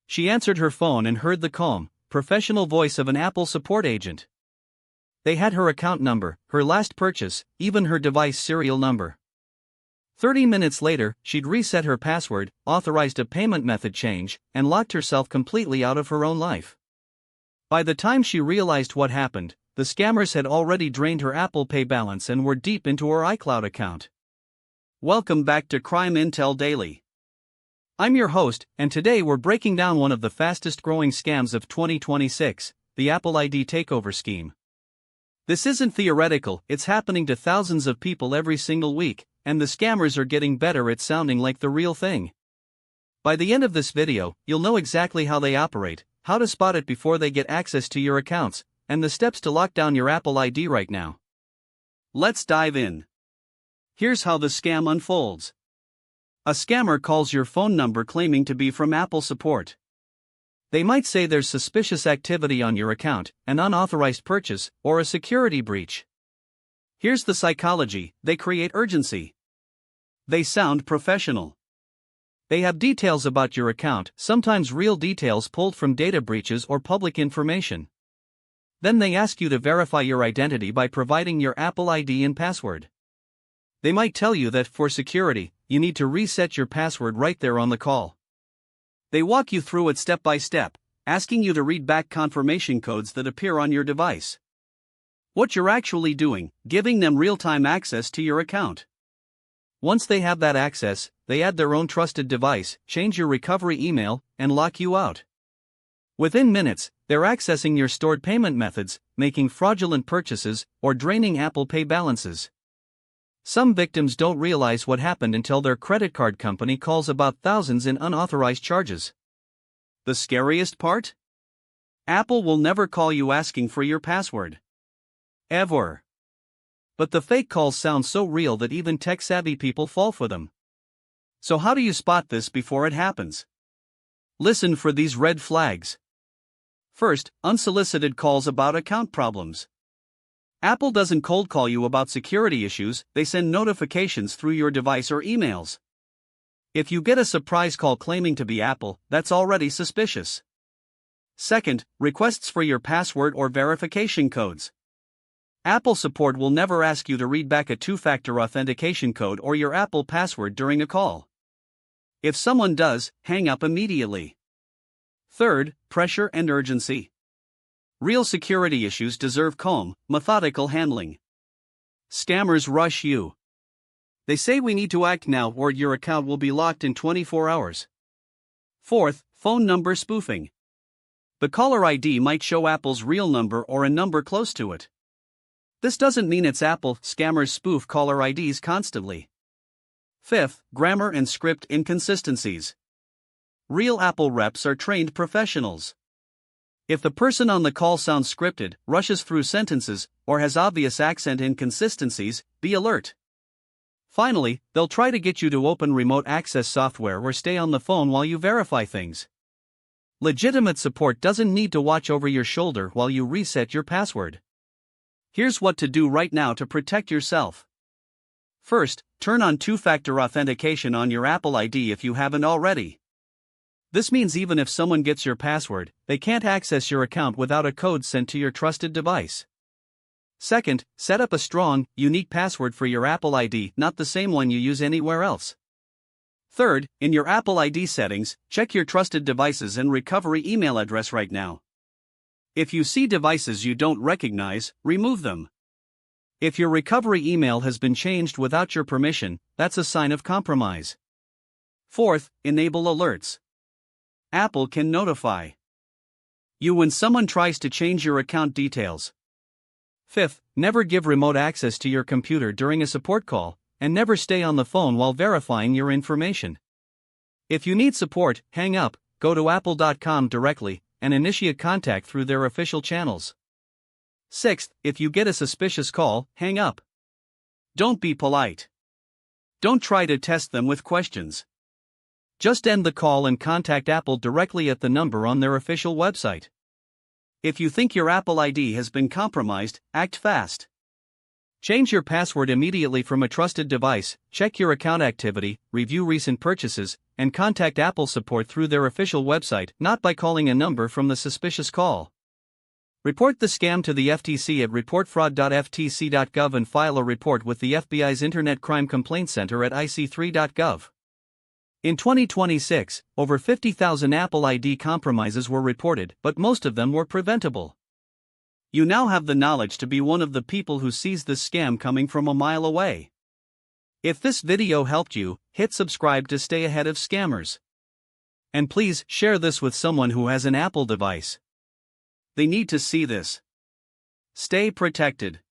She answered her phone and heard the calm, professional voice of an Apple support agent. They had her account number, her last purchase, even her device serial number. 30 minutes later, she'd reset her password, authorized a payment method change, and locked herself completely out of her own life. By the time she realized what happened, the scammers had already drained her Apple Pay balance and were deep into her iCloud account. Welcome back to Crime Intel Daily. I'm your host, and today we're breaking down one of the fastest growing scams of 2026, the Apple ID takeover scheme. This isn't theoretical, it's happening to thousands of people every single week, and the scammers are getting better at sounding like the real thing. By the end of this video, you'll know exactly how they operate, how to spot it before they get access to your accounts, and the steps to lock down your Apple ID right now. Let's dive in. Here's how the scam unfolds. A scammer calls your phone number claiming to be from Apple support. They might say there's suspicious activity on your account, an unauthorized purchase, or a security breach. Here's the psychology: they create urgency. They sound professional. They have details about your account, sometimes real details pulled from data breaches or public information. Then they ask you to verify your identity by providing your Apple ID and password. They might tell you that, for security, you need to reset your password right there on the call. They walk you through it step by step, asking you to read back confirmation codes that appear on your device. What you're actually doing, giving them real-time access to your account. Once they have that access, they add their own trusted device, change your recovery email, and lock you out. Within minutes, they're accessing your stored payment methods, making fraudulent purchases, or draining Apple Pay balances. Some victims don't realize what happened until their credit card company calls about thousands in unauthorized charges. The scariest part? Apple will never call you asking for your password. Ever. But the fake calls sound so real that even tech-savvy people fall for them. So how do you spot this before it happens? Listen for these red flags. First, unsolicited calls about account problems. Apple doesn't cold call you about security issues, they send notifications through your device or emails. If you get a surprise call claiming to be Apple, that's already suspicious. Second, requests for your password or verification codes. Apple support will never ask you to read back a two-factor authentication code or your Apple password during a call. If someone does, hang up immediately. Third, pressure and urgency. Real security issues deserve calm, methodical handling. Scammers rush you. They say we need to act now or your account will be locked in 24 hours. Fourth, phone number spoofing. The caller ID might show Apple's real number or a number close to it. This doesn't mean it's Apple. Scammers spoof caller IDs constantly. Fifth, grammar and script inconsistencies. Real Apple reps are trained professionals. If the person on the call sounds scripted, rushes through sentences, or has obvious accent inconsistencies, be alert. Finally, they'll try to get you to open remote access software or stay on the phone while you verify things. Legitimate support doesn't need to watch over your shoulder while you reset your password. Here's what to do right now to protect yourself. First, turn on two-factor authentication on your Apple ID if you haven't already. This means even if someone gets your password, they can't access your account without a code sent to your trusted device. Second, set up a strong, unique password for your Apple ID, not the same one you use anywhere else. Third, in your Apple ID settings, check your trusted devices and recovery email address right now. If you see devices you don't recognize, remove them. If your recovery email has been changed without your permission, that's a sign of compromise. Fourth, enable alerts. Apple can notify you when someone tries to change your account details. Fifth, never give remote access to your computer during a support call, and never stay on the phone while verifying your information. If you need support, hang up, go to apple.com directly, and initiate contact through their official channels. Sixth, if you get a suspicious call, hang up. Don't be polite. Don't try to test them with questions. Just end the call and contact Apple directly at the number on their official website. If you think your Apple ID has been compromised, act fast. Change your password immediately from a trusted device, check your account activity, review recent purchases, and contact Apple support through their official website, not by calling a number from the suspicious call. Report the scam to the FTC at reportfraud.ftc.gov and file a report with the FBI's Internet Crime Complaint Center at ic3.gov. In 2026, over 50,000 Apple ID compromises were reported, but most of them were preventable. You now have the knowledge to be one of the people who sees this scam coming from a mile away. If this video helped you, hit subscribe to stay ahead of scammers. And please share this with someone who has an Apple device. They need to see this. Stay protected.